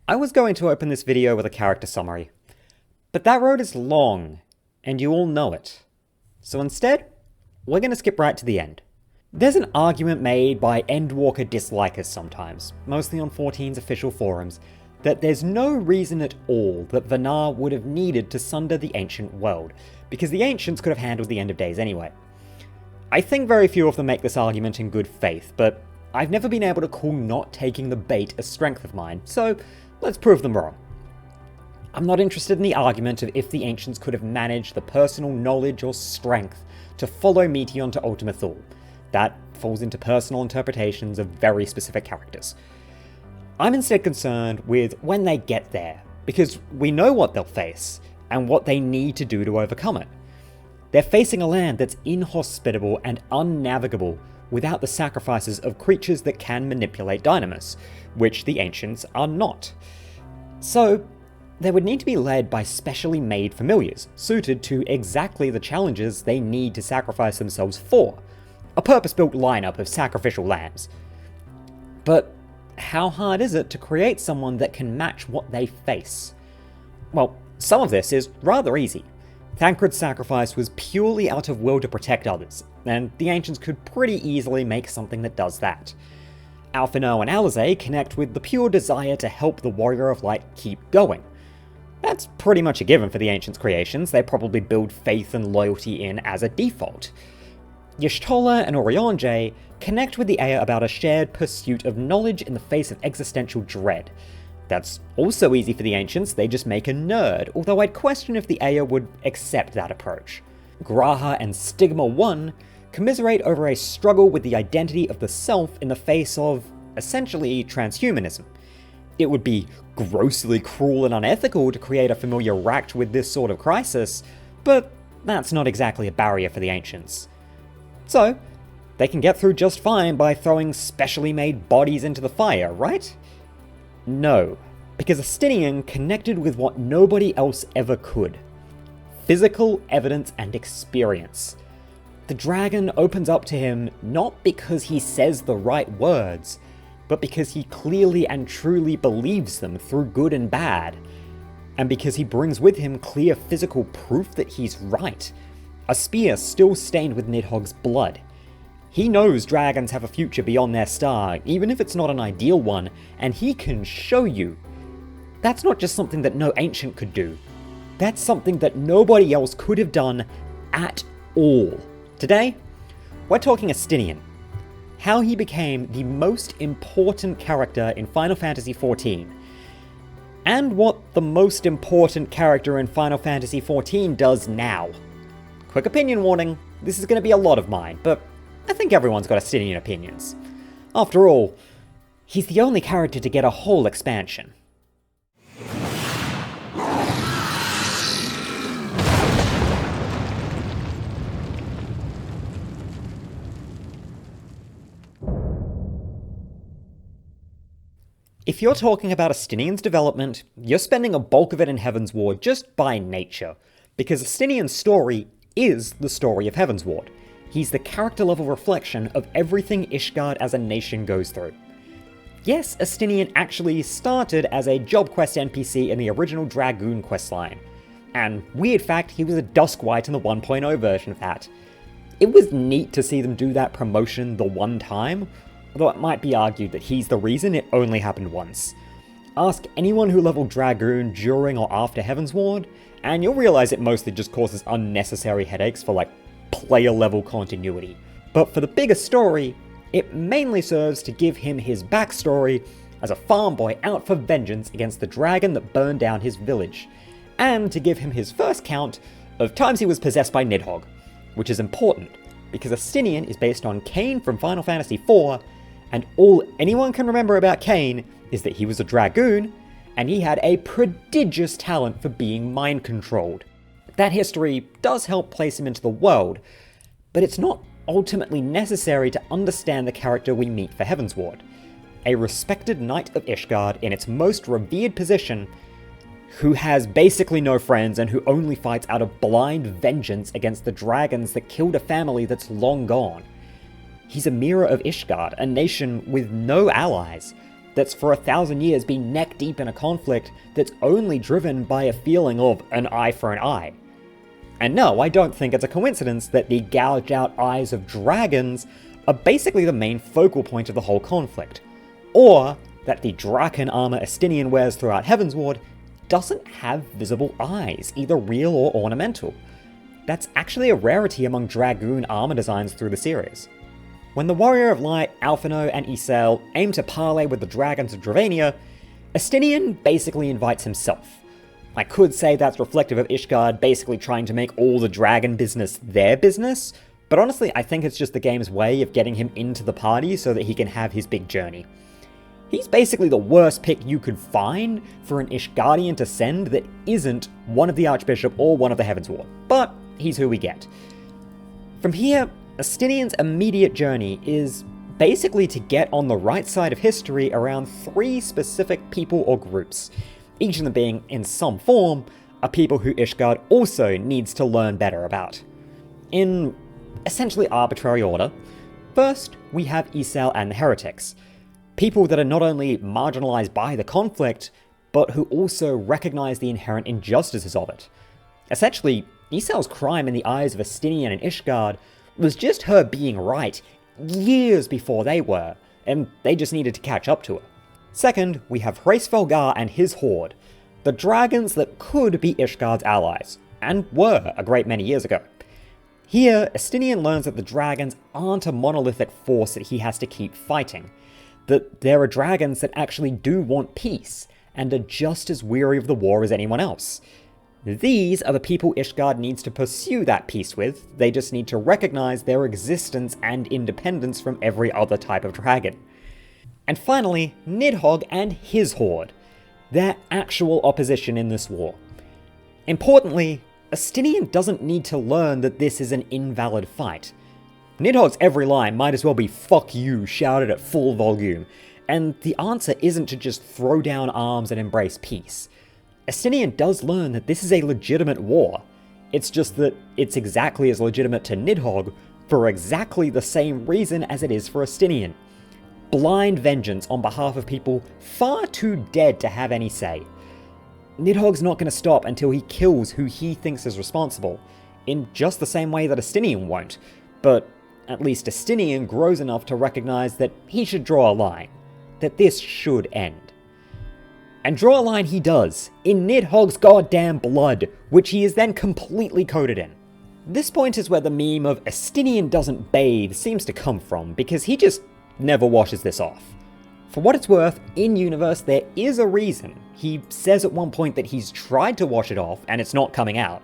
I was going to open this video with a character summary, but that road is long, and you all know it. So instead, we're going to skip right to the end. There's an argument made by Endwalker dislikers sometimes, mostly on 14's official forums, that there's no reason at all that Vanar would have needed to sunder the ancient world, because the ancients could have handled the end of days anyway. I think very few of them make this argument in good faith, but I've never been able to call not taking the bait a strength of mine, so let's prove them wrong. I'm not interested in the argument of if the ancients could have managed the personal knowledge or strength to follow Meteon to Ultima Thule. That falls into personal interpretations of very specific characters. I'm instead concerned with when they get there, because we know what they'll face, and what they need to do to overcome it. They're facing a land that's inhospitable and unnavigable without the sacrifices of creatures that can manipulate dynamis, which the ancients are not. So, they would need to be led by specially made familiars, suited to exactly the challenges they need to sacrifice themselves for. A purpose-built lineup of sacrificial lambs. But how hard is it to create someone that can match what they face? Well, some of this is rather easy. Thancred's sacrifice was purely out of will to protect others, and the ancients could pretty easily make something that does that. Alphinaud and Alizé connect with the pure desire to help the Warrior of Light keep going. That's pretty much a given for the ancients' creations. They probably build faith and loyalty in as a default. Y'shtola and Urianger connect with the Aya about a shared pursuit of knowledge in the face of existential dread. That's also easy for the ancients, they just make a nerd, although I'd question if the Aya would accept that approach. Graha and Stigma 1 commiserate over a struggle with the identity of the self in the face of, essentially, transhumanism. It would be grossly cruel and unethical to create a familiar racked with this sort of crisis, but that's not exactly a barrier for the ancients. So, they can get through just fine by throwing specially made bodies into the fire, right? No, because Estinien connected with what nobody else ever could. Physical evidence and experience. The dragon opens up to him not because he says the right words, but because he clearly and truly believes them through good and bad, and because he brings with him clear physical proof that he's right. A spear still stained with Nidhogg's blood. He knows dragons have a future beyond their star, even if it's not an ideal one, and he can show you. That's not just something that no ancient could do. That's something that nobody else could have done at all. Today, we're talking Estinien. How he became the most important character in Final Fantasy XIV. And what the most important character in Final Fantasy XIV does now. Quick opinion warning, this is going to be a lot of mine, but I think everyone's got Estinien opinions. After all, he's the only character to get a whole expansion. If you're talking about Estinien's development, you're spending a bulk of it in Heavensward just by nature, because Estinien's story is the story of Heavensward. He's the character-level reflection of everything Ishgard as a nation goes through. Yes, Estinien actually started as a job quest NPC in the original Dragoon questline, and weird fact, he was a Duskwight in the 1.0 version of that. It was neat to see them do that promotion the one time, although it might be argued that he's the reason it only happened once. Ask anyone who leveled Dragoon during or after Heavensward, and you'll realize it mostly just causes unnecessary headaches for player level continuity. But for the bigger story, it mainly serves to give him his backstory as a farm boy out for vengeance against the dragon that burned down his village, and to give him his first count of times he was possessed by Nidhogg, which is important, because Estinien is based on Kain from Final Fantasy IV, and all anyone can remember about Kain is that he was a Dragoon, and he had a prodigious talent for being mind-controlled. That history does help place him into the world, but it's not ultimately necessary to understand the character we meet for Heavensward. A respected knight of Ishgard in its most revered position, who has basically no friends and who only fights out of blind vengeance against the dragons that killed a family that's long gone. He's a mirror of Ishgard, a nation with no allies, that's for 1,000 years been neck deep in a conflict that's only driven by a feeling of an eye for an eye. And no, I don't think it's a coincidence that the gouged out eyes of dragons are basically the main focal point of the whole conflict, or that the Draken armor Estinien wears throughout Heavensward doesn't have visible eyes, either real or ornamental. That's actually a rarity among Dragoon armor designs through the series. When the Warrior of Light, Alphino, and Ysel aim to parley with the dragons of Dravania, Estinien basically invites himself. I could say that's reflective of Ishgard basically trying to make all the dragon business their business, but honestly I think it's just the game's way of getting him into the party so that he can have his big journey. He's basically the worst pick you could find for an Ishgardian to send that isn't one of the Archbishop or one of the Heavensward, but he's who we get. From here, Estinien's immediate journey is basically to get on the right side of history around 3 specific people or groups, each of them being, in some form, a people who Ishgard also needs to learn better about. In essentially arbitrary order, first we have Ysel and the Heretics, people that are not only marginalized by the conflict, but who also recognize the inherent injustices of it. Essentially, Ysel's crime in the eyes of Estinien and Ishgard was just her being right years before they were, and they just needed to catch up to her. Second, we have Hraesvelgar and his horde, the dragons that could be Ishgard's allies, and were a great many years ago. Here, Estinien learns that the dragons aren't a monolithic force that he has to keep fighting, that there are dragons that actually do want peace, and are just as weary of the war as anyone else. These are the people Ishgard needs to pursue that peace with, they just need to recognize their existence and independence from every other type of dragon. And finally, Nidhogg and his horde, their actual opposition in this war. Importantly, Estinien doesn't need to learn that this is an invalid fight. Nidhogg's every line might as well be "fuck you" shouted at full volume, and the answer isn't to just throw down arms and embrace peace. Estinien does learn that this is a legitimate war. It's just that it's exactly as legitimate to Nidhogg for exactly the same reason as it is for Estinien. Blind vengeance on behalf of people far too dead to have any say. Nidhogg's not going to stop until he kills who he thinks is responsible, in just the same way that Estinien won't, but at least Estinien grows enough to recognize that he should draw a line, that this should end. And draw a line he does, in Nidhogg's goddamn blood, which he is then completely coated in. This point is where the meme of Estinien doesn't bathe seems to come from, because he just never washes this off. For what it's worth, in-universe there is a reason. He says at one point that he's tried to wash it off, and it's not coming out.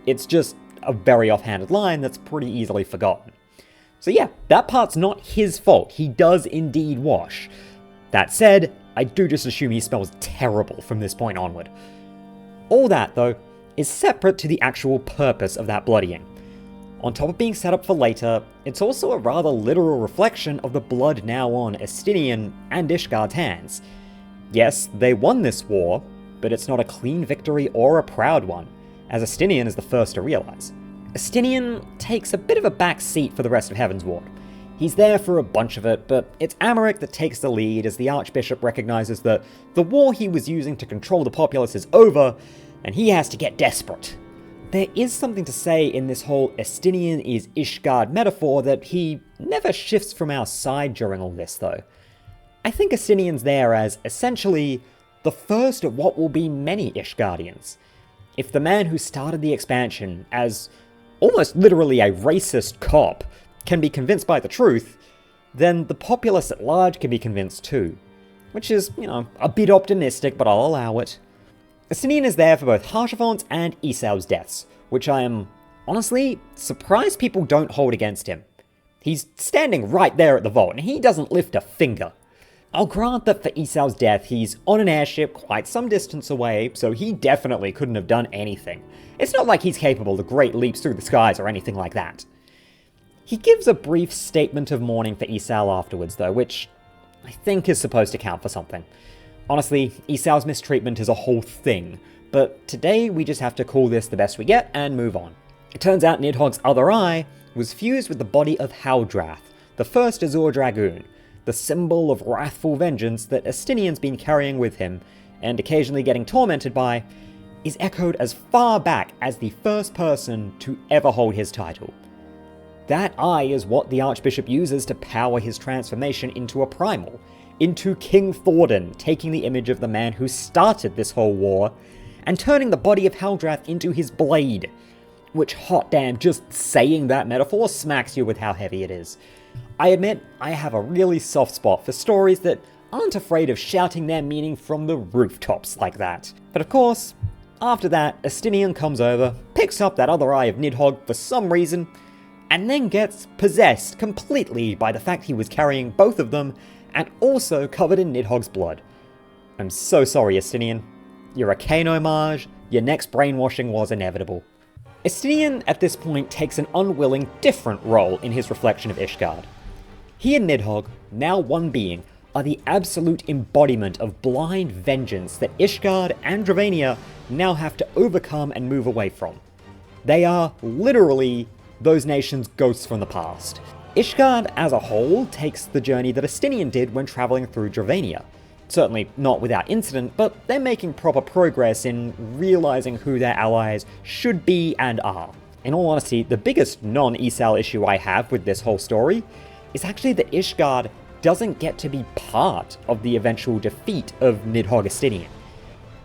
It's just a very offhanded line that's pretty easily forgotten. So yeah, that part's not his fault, he does indeed wash. That said, I do just assume he smells terrible from this point onward. All that, though, is separate to the actual purpose of that bloodying. On top of being set up for later, it's also a rather literal reflection of the blood now on Estinien and Ishgard's hands. Yes, they won this war, but it's not a clean victory or a proud one, as Estinien is the first to realize. Estinien takes a bit of a back seat for the rest of Heavensward. He's there for a bunch of it, but it's Amalric that takes the lead as the Archbishop recognizes that the war he was using to control the populace is over, and he has to get desperate. There is something to say in this whole Estinien is Ishgard metaphor that he never shifts from our side during all this, though. I think Estinien's there as, essentially, the first of what will be many Ishgardians. If the man who started the expansion as almost literally a racist cop can be convinced by the truth, then the populace at large can be convinced too. Which is, a bit optimistic, but I'll allow it. Estinien is there for both Haurchefant's and Ysel's deaths, which I am, honestly, surprised people don't hold against him. He's standing right there at the vault, and he doesn't lift a finger. I'll grant that for Ysel's death, he's on an airship quite some distance away, so he definitely couldn't have done anything. It's not like he's capable of great leaps through the skies or anything like that. He gives a brief statement of mourning for Ysel afterwards, though, which I think is supposed to count for something. Honestly, Ysel's mistreatment is a whole thing, but today we just have to call this the best we get and move on. It turns out Nidhogg's other eye was fused with the body of Haldrath, the first Azure Dragoon, the symbol of wrathful vengeance that Estinien's been carrying with him, and occasionally getting tormented by, is echoed as far back as the first person to ever hold his title. That eye is what the Archbishop uses to power his transformation into a primal, into King Thordan, taking the image of the man who started this whole war, and turning the body of Haldrath into his blade. Which, hot damn, just saying that metaphor smacks you with how heavy it is. I admit, I have a really soft spot for stories that aren't afraid of shouting their meaning from the rooftops like that. But of course, after that, Estinien comes over, picks up that other eye of Nidhogg for some reason, and then gets possessed completely by the fact he was carrying both of them, and also covered in Nidhogg's blood. I'm so sorry, Estinien. Your arcane homage, your next brainwashing was inevitable. Estinien at this point takes an unwilling, different role in his reflection of Ishgard. He and Nidhogg, now one being, are the absolute embodiment of blind vengeance that Ishgard and Dravania now have to overcome and move away from. They are, literally, those nations' ghosts from the past. Ishgard as a whole takes the journey that Estinien did when travelling through Dravania. Certainly not without incident, but they're making proper progress in realising who their allies should be and are. In all honesty, the biggest non-Isal issue I have with this whole story is actually that Ishgard doesn't get to be part of the eventual defeat of Nidhogg Estinien.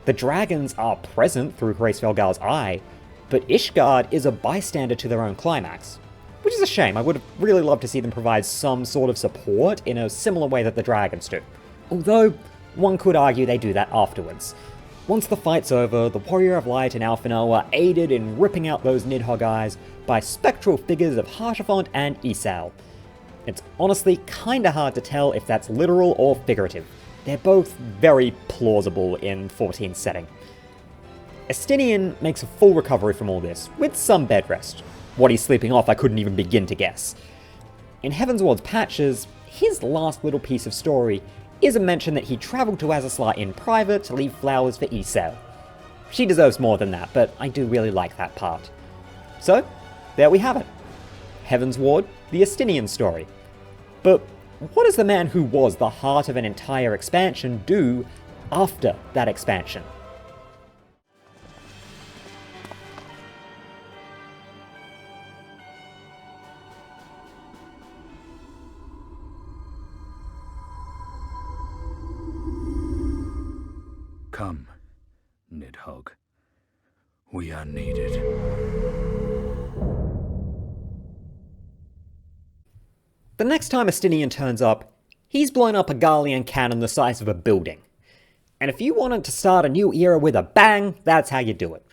The dragons are present through Hraesvelgar's eye, but Ishgard is a bystander to their own climax. Which is a shame. I would have really loved to see them provide some sort of support in a similar way that the dragons do. Although, one could argue they do that afterwards. Once the fight's over, the Warrior of Light and Alphinaud are aided in ripping out those Nidhogg eyes by spectral figures of Haurchefant and Isal. It's honestly kinda hard to tell if that's literal or figurative. They're both very plausible in 14's setting. Estinien makes a full recovery from all this, with some bed rest. What he's sleeping off I couldn't even begin to guess. In Heavensward's patches, his last little piece of story is a mention that he travelled to Azazlar in private to leave flowers for Isel. She deserves more than that, but I do really like that part. So, there we have it. Heavensward, the Estinien story. But what does the man who was the heart of an entire expansion do after that expansion? Come, Nidhogg. We are needed. The next time Estinien turns up, he's blown up a Garlean cannon the size of a building. And if you wanted to start a new era with a bang, that's how you do it.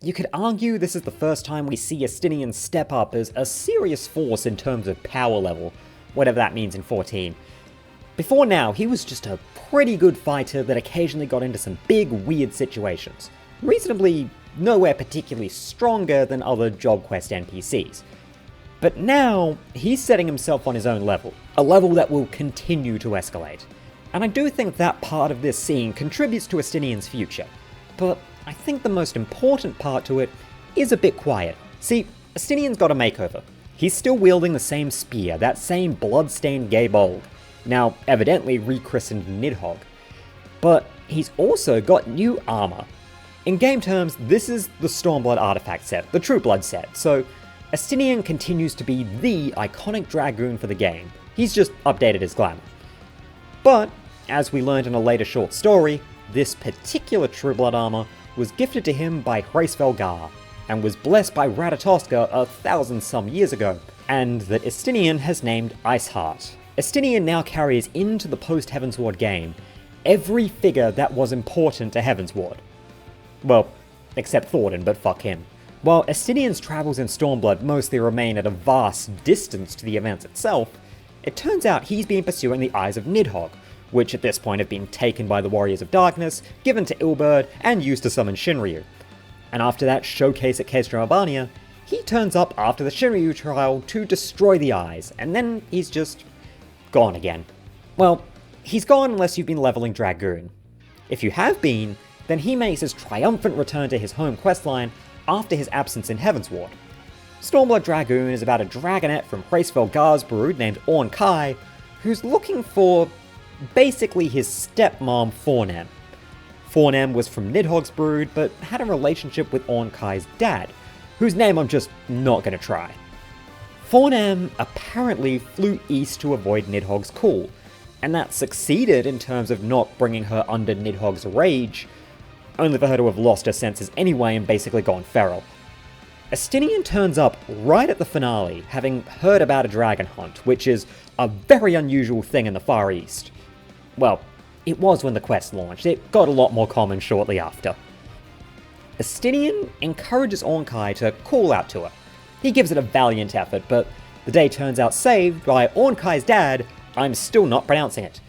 You could argue this is the first time we see Estinien step up as a serious force in terms of power level, whatever that means in 14. Before now, he was just a pretty good fighter that occasionally got into some big, weird situations. Reasonably, nowhere particularly stronger than other Job Quest NPCs. But now, he's setting himself on his own level, a level that will continue to escalate. And I do think that part of this scene contributes to Estinien's future. But I think the most important part to it is a bit quiet. See, Estinien's got a makeover. He's still wielding the same spear, that same blood-stained Gaebold, now evidently rechristened Nidhogg. But he's also got new armor. In game terms, this is the Stormblood artifact set, the True Blood set, so Estinien continues to be the iconic Dragoon for the game. He's just updated his glamour. But, as we learned in a later short story, this particular True Blood armor was gifted to him by Hraesvelgar, and was blessed by Ratatoska 1,000-some years ago, and that Estinien has named Iceheart. Estinien now carries into the post-Heavensward game every figure that was important to Heavensward. Well, except Thordan, but fuck him. While Estinien's travels in Stormblood mostly remain at a vast distance to the events itself, it turns out he's been pursuing the Eyes of Nidhogg, which at this point have been taken by the Warriors of Darkness, given to Ilberd, and used to summon Shinryu. And after that showcase at Caes Drambania, he turns up after the Shinryu trial to destroy the Eyes, and then he's just gone again. Well, he's gone unless you've been leveling Dragoon. If you have been, then he makes his triumphant return to his home questline after his absence in Heavensward. Stormblood Dragoon is about a dragonet from Hraesvelgar's brood named Orn Kai, who's looking for basically his stepmom Fornem. Fornem was from Nidhogg's brood, but had a relationship with Ornkai's dad, whose name I'm just not going to try. Fornem apparently flew east to avoid Nidhogg's call, and that succeeded in terms of not bringing her under Nidhogg's rage, only for her to have lost her senses anyway and basically gone feral. Estinien turns up right at the finale, having heard about a dragon hunt, which is a very unusual thing in the Far East. Well, it was when the quest launched. It got a lot more common shortly after. Estinien encourages Ornkai to call out to her. He gives it a valiant effort, but the day turns out saved by Ornkai's dad. I'm still not pronouncing it.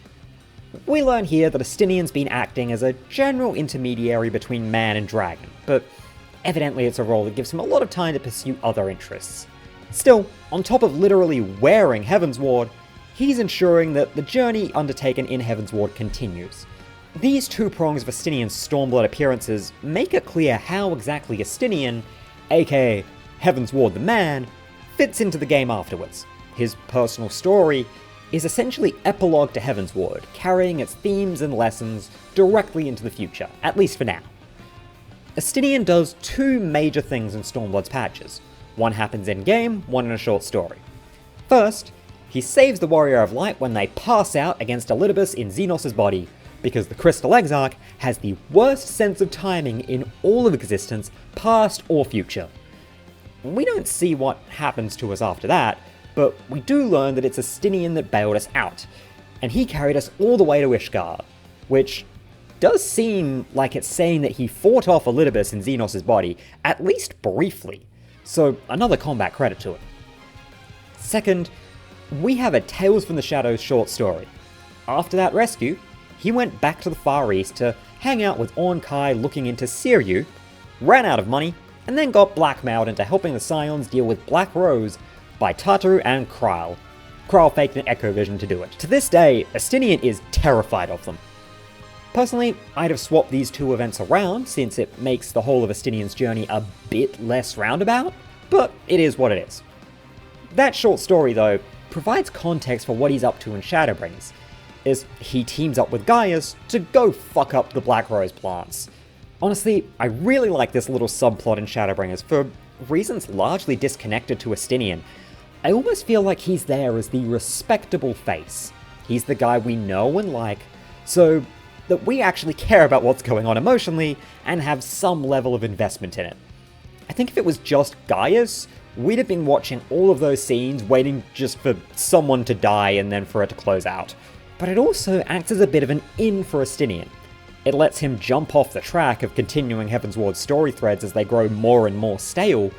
We learn here that Estinien's been acting as a general intermediary between man and dragon, but evidently it's a role that gives him a lot of time to pursue other interests. Still, on top of literally wearing Heavensward, he's ensuring that the journey undertaken in Heavensward continues. These two prongs of Estinien's Stormblood appearances make it clear how exactly Estinien, aka Heavensward the man, fits into the game afterwards. His personal story is essentially epilogue to Heavensward, carrying its themes and lessons directly into the future, at least for now. Estinien does two major things in Stormblood's patches. One happens in-game, one in a short story. First, he saves the Warrior of Light when they pass out against Elidibus in Xenos' body, because the Crystal Exarch has the worst sense of timing in all of existence, past or future. We don't see what happens to us after that, but we do learn that it's Estinien that bailed us out, and he carried us all the way to Ishgard, which does seem like it's saying that he fought off Elidibus in Xenos' body, at least briefly, so another combat credit to it. Second, we have a Tales from the Shadows short story. After that rescue, he went back to the Far East to hang out with Ornkai looking into Siryu, ran out of money, and then got blackmailed into helping the Scions deal with Black Rose by Tatu and Kryle. Kryle faked an Echo Vision to do it. To this day, Estinien is terrified of them. Personally, I'd have swapped these two events around, since it makes the whole of Estinien's journey a bit less roundabout, but it is what it is. That short story, though, provides context for what he's up to in Shadowbringers, as he teams up with Gaius to go fuck up the Black Rose plants. Honestly, I really like this little subplot in Shadowbringers for reasons largely disconnected to Estinien. I almost feel like he's there as the respectable face. He's the guy we know and like, so that we actually care about what's going on emotionally and have some level of investment in it. I think if it was just Gaius, we'd have been watching all of those scenes waiting just for someone to die and then for it to close out. But it also acts as a bit of an in for Estinien. It lets him jump off the track of continuing Heavensward's story threads as they grow more and more stale,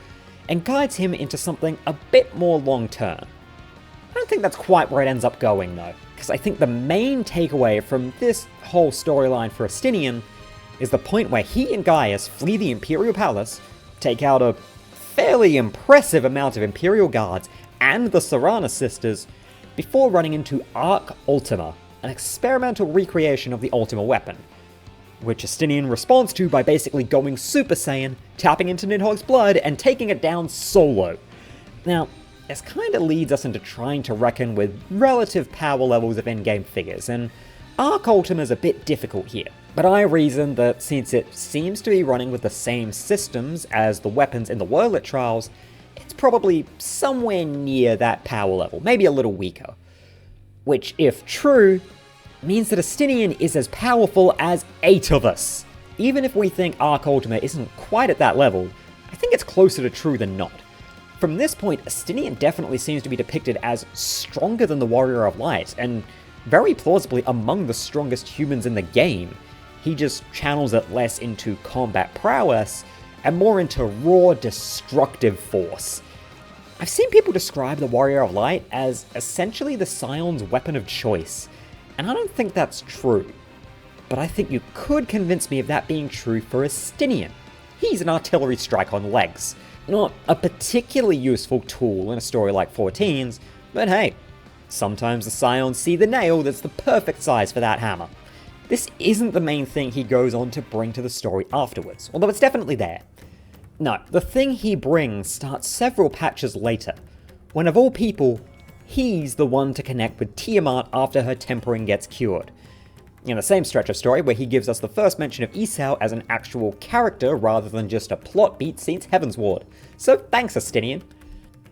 and guides him into something a bit more long-term. I don't think that's quite where it ends up going though, because I think the main takeaway from this whole storyline for Estinien is the point where he and Gaius flee the Imperial Palace, take out a fairly impressive amount of Imperial guards and the Serana sisters, before running into Arc Ultima, an experimental recreation of the Ultima weapon, which Estinien responds to by basically going Super Saiyan, tapping into Nidhogg's blood, and taking it down solo. Now, this kinda leads us into trying to reckon with relative power levels of endgame figures, and Arc Ultima's a bit difficult here, but I reason that since it seems to be running with the same systems as the weapons in the Worldlet trials, it's probably somewhere near that power level, maybe a little weaker. Which, if true, means that Estinien is as powerful as 8 of us. Even if we think Arc Ultima isn't quite at that level, I think it's closer to true than not. From this point, Estinien definitely seems to be depicted as stronger than the Warrior of Light, and very plausibly among the strongest humans in the game. He just channels it less into combat prowess, and more into raw, destructive force. I've seen people describe the Warrior of Light as essentially the Scion's weapon of choice, and I don't think that's true. But I think you could convince me of that being true for Estinien. He's an artillery strike on legs. Not a particularly useful tool in a story like 14's, but hey, sometimes the Scions see the nail that's the perfect size for that hammer. This isn't the main thing he goes on to bring to the story afterwards, although it's definitely there. No, the thing he brings starts several patches later, when of all people, he's the one to connect with Tiamat after her tempering gets cured. In the same stretch of story where he gives us the first mention of Esau as an actual character rather than just a plot beat since Heavensward. So thanks, Estinien.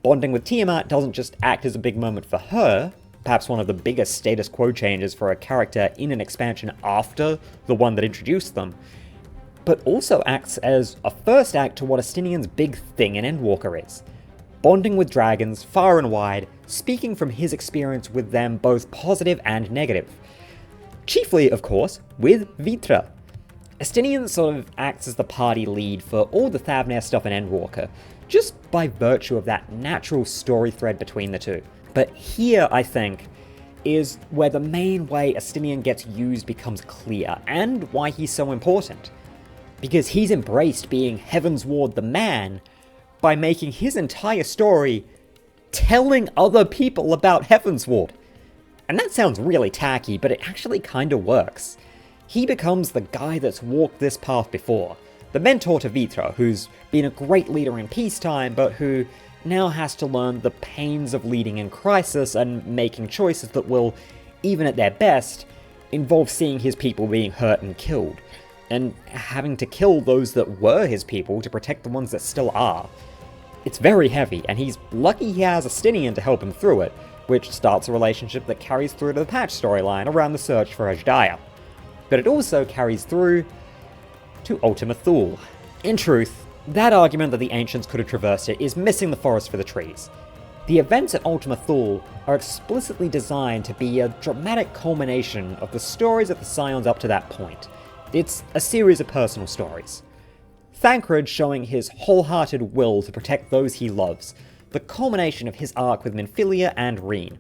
Bonding with Tiamat doesn't just act as a big moment for her, perhaps one of the biggest status quo changes for a character in an expansion after the one that introduced them, but also acts as a first act to what Estinien's big thing in Endwalker is. Bonding with dragons far and wide, speaking from his experience with them both positive and negative. Chiefly, of course, with Vitra. Estinien sort of acts as the party lead for all the Thavnair stuff in Endwalker, just by virtue of that natural story thread between the two. But here, I think, is where the main way Estinien gets used becomes clear, and why he's so important. Because he's embraced being Heavensward the man by making his entire story telling other people about Heavensward. And that sounds really tacky, but it actually kinda works. He becomes the guy that's walked this path before, the mentor to Vitra, who's been a great leader in peacetime, but who now has to learn the pains of leading in crisis and making choices that will, even at their best, involve seeing his people being hurt and killed, and having to kill those that were his people to protect the ones that still are. It's very heavy, and he's lucky he has Estinien to help him through it, which starts a relationship that carries through to the patch storyline around the search for Ajdaia. But it also carries through to Ultima Thule. In truth, that argument that the Ancients could have traversed it is missing the forest for the trees. The events at Ultima Thule are explicitly designed to be a dramatic culmination of the stories of the Scions up to that point. It's a series of personal stories. Thancred showing his wholehearted will to protect those he loves, the culmination of his arc with Minfilia and Reen.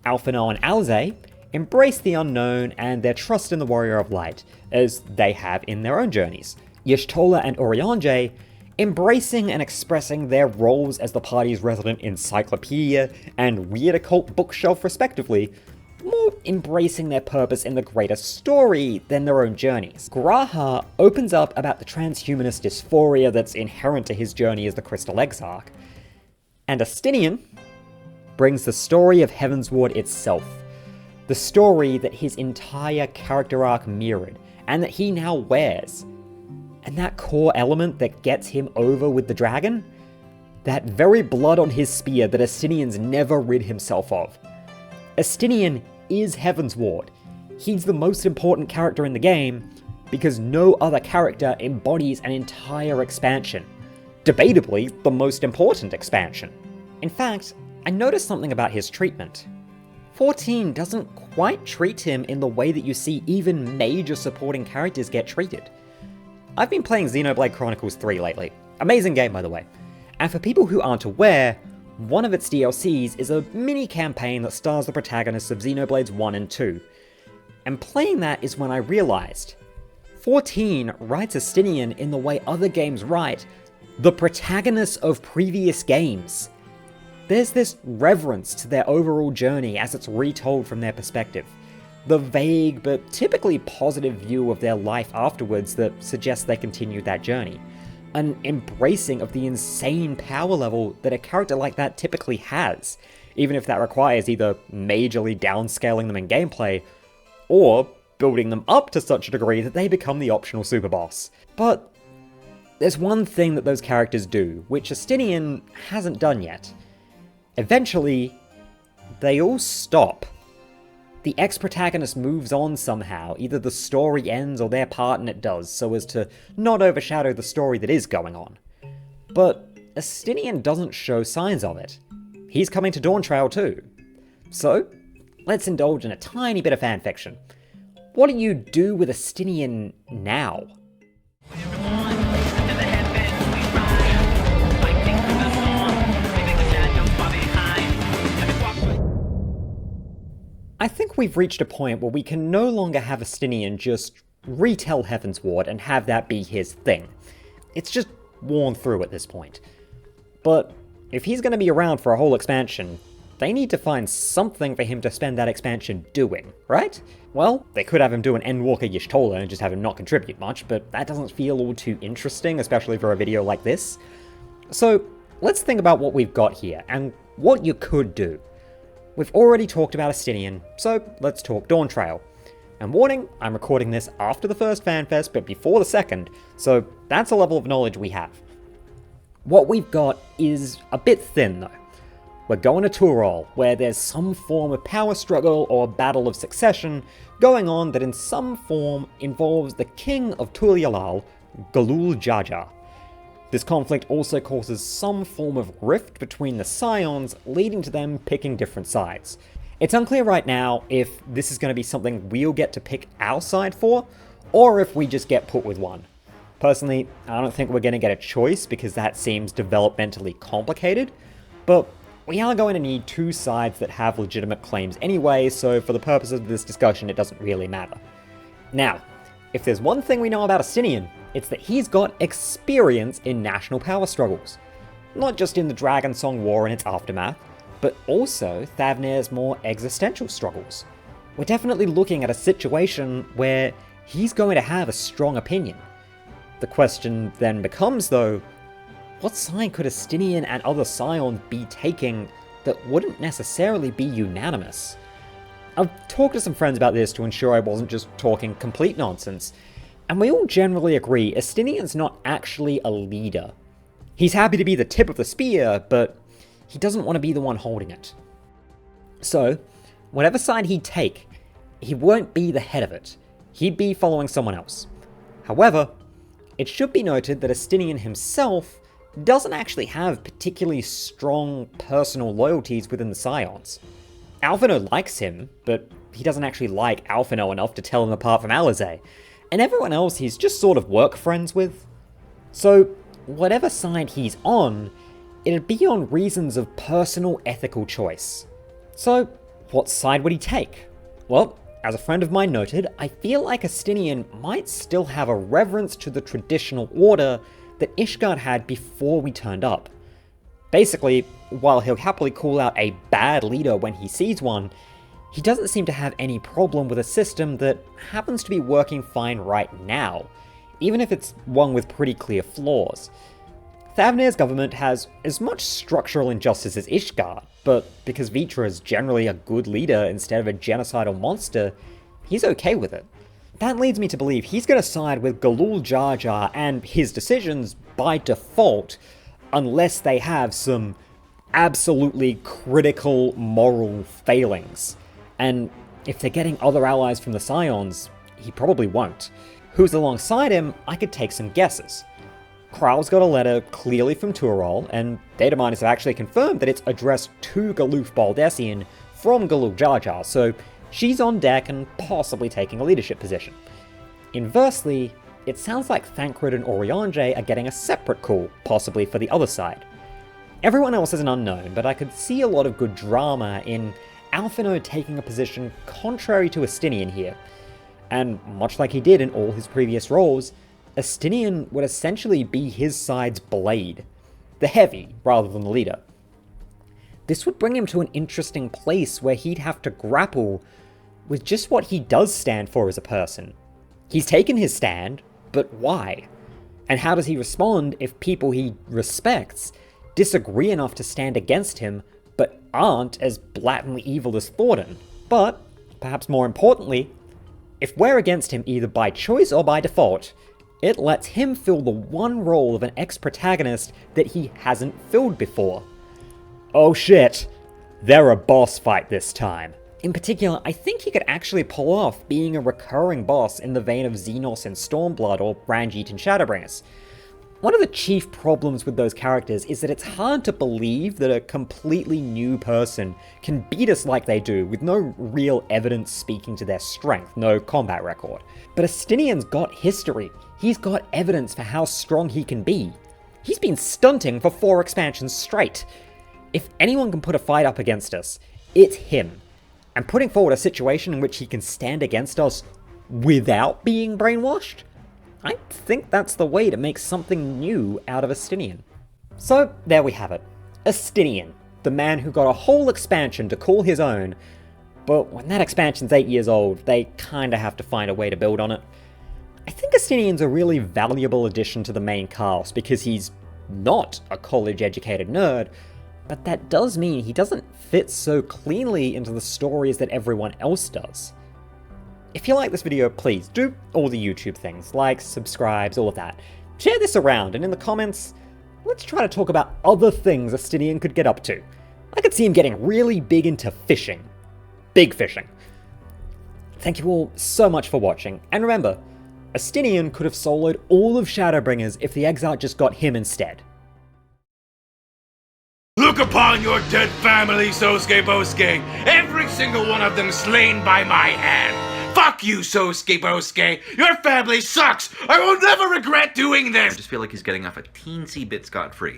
Alphinaud and Alzay embrace the unknown and their trust in the Warrior of Light, as they have in their own journeys. Y'shtola and Urianger embracing and expressing their roles as the party's resident encyclopedia and weird occult bookshelf respectively, more embracing their purpose in the greater story than their own journeys. G'raha opens up about the transhumanist dysphoria that's inherent to his journey as the Crystal Exarch. And Estinien brings the story of Heavensward itself, the story that his entire character arc mirrored, and that he now wears. And that core element that gets him over with the dragon? That very blood on his spear that Estinien's never rid himself of. Estinien is Heavensward. He's the most important character in the game because no other character embodies an entire expansion. Debatably, the most important expansion. In fact, I noticed something about his treatment. 14 doesn't quite treat him in the way that you see even major supporting characters get treated. I've been playing Xenoblade Chronicles 3 lately. Amazing game, by the way. And for people who aren't aware, one of its DLCs is a mini-campaign that stars the protagonists of Xenoblades 1 and 2. And playing that is when I realized 14 writes Estinien in the way other games write the protagonists of previous games. There's this reverence to their overall journey as it's retold from their perspective. The vague but typically positive view of their life afterwards that suggests they continued that journey. An embracing of the insane power level that a character like that typically has, even if that requires either majorly downscaling them in gameplay, or building them up to such a degree that they become the optional superboss. But there's one thing that those characters do, which Estinien hasn't done yet. Eventually, they all stop. The ex-protagonist moves on somehow, either the story ends or their part in it does, so as to not overshadow the story that is going on. But Estinien doesn't show signs of it. He's coming to Dawntrail too. So, let's indulge in a tiny bit of fanfiction. What do you do with Estinien now? I think we've reached a point where we can no longer have Estinien just retell Heavensward and have that be his thing. It's just worn through at this point. But if he's going to be around for a whole expansion, they need to find something for him to spend that expansion doing, right? Well, they could have him do an Endwalker Y'shtola and just have him not contribute much, but that doesn't feel all too interesting, especially for a video like this. So let's think about what we've got here, and what you could do. We've already talked about Estinien, so let's talk Dawntrail. And warning, I'm recording this after the first FanFest, but before the second, so that's a level of knowledge we have. What we've got is a bit thin though. We're going to Turol, where there's some form of power struggle or battle of succession going on that in some form involves the king of Tulialal, Galul Jaja. This conflict also causes some form of rift between the Scions, leading to them picking different sides. It's unclear right now if this is going to be something we'll get to pick our side for, or if we just get put with one. Personally, I don't think we're going to get a choice because that seems developmentally complicated, but we are going to need two sides that have legitimate claims anyway, so for the purposes of this discussion it doesn't really matter. Now, if there's one thing we know about Estinien, it's that he's got experience in national power struggles. Not just in the Dragon Song War and its aftermath, but also Thavnair's more existential struggles. We're definitely looking at a situation where he's going to have a strong opinion. The question then becomes though, what side could Estinien and other Scions be taking that wouldn't necessarily be unanimous? I've talked to some friends about this to ensure I wasn't just talking complete nonsense, and we all generally agree Estinien's not actually a leader. He's happy to be the tip of the spear, but he doesn't want to be the one holding it. So, whatever side he'd take, he won't be the head of it. He'd be following someone else. However, it should be noted that Estinien himself doesn't actually have particularly strong personal loyalties within the Scions. Alphinaud likes him, but he doesn't actually like Alphinaud enough to tell him apart from Alizé, and everyone else he's just sort of work friends with. So, whatever side he's on, it'd be on reasons of personal ethical choice. So, what side would he take? Well, as a friend of mine noted, I feel like Estinien might still have a reverence to the traditional order that Ishgard had before we turned up. Basically, while he'll happily call out a bad leader when he sees one, he doesn't seem to have any problem with a system that happens to be working fine right now, even if it's one with pretty clear flaws. Thavnair's government has as much structural injustice as Ishgard, but because Vitra is generally a good leader instead of a genocidal monster, he's okay with it. That leads me to believe he's going to side with Galul Jaja and his decisions by default, unless they have some absolutely critical moral failings. And if they're getting other allies from the Scions, he probably won't. Who's alongside him, I could take some guesses. Kral's got a letter clearly from Turol, and data miners have actually confirmed that it's addressed to Galuf Baldessian from Galul Jaja, so she's on deck and possibly taking a leadership position. Inversely, it sounds like Thancred and Oriange are getting a separate call, possibly for the other side. Everyone else is an unknown, but I could see a lot of good drama in Alphinaud taking a position contrary to Estinien here. And much like he did in all his previous roles, Estinien would essentially be his side's blade, the heavy rather than the leader. This would bring him to an interesting place where he'd have to grapple with just what he does stand for as a person. He's taken his stand, but why? And how does he respond if people he respects disagree enough to stand against him, but aren't as blatantly evil as Thornton? But, perhaps more importantly, if we're against him either by choice or by default, it lets him fill the one role of an ex-protagonist that he hasn't filled before. Oh shit, they're a boss fight this time. In particular, I think he could actually pull off being a recurring boss in the vein of Xenos and Stormblood or Ranjit and Shadowbringers. One of the chief problems with those characters is that it's hard to believe that a completely new person can beat us like they do with no real evidence speaking to their strength, no combat record. But Estinien's got history. He's got evidence for how strong he can be. He's been stunting for 4 expansions straight. If anyone can put a fight up against us, it's him. And putting forward a situation in which he can stand against us without being brainwashed? I think that's the way to make something new out of Estinien. So there we have it. Estinien, the man who got a whole expansion to call his own, but when that expansion's 8 years old, they kinda have to find a way to build on it. I think Estinien's a really valuable addition to the main cast because he's not a college-educated nerd, but that does mean he doesn't fit so cleanly into the stories that everyone else does. If you like this video, please do all the YouTube things, likes, subscribes, all of that. Share this around, and in the comments, let's try to talk about other things Estinien could get up to. I could see him getting really big into fishing. Big fishing. Thank you all so much for watching, and remember, Estinien could have soloed all of Shadowbringers if the Exarch just got him instead. Look upon your dead family, Sosuke Bosuke, every single one of them slain by my hand. Fuck you, Sosuke Bosuke, your family sucks! I will never regret doing this! I just feel like he's getting off a teensy bit scot-free.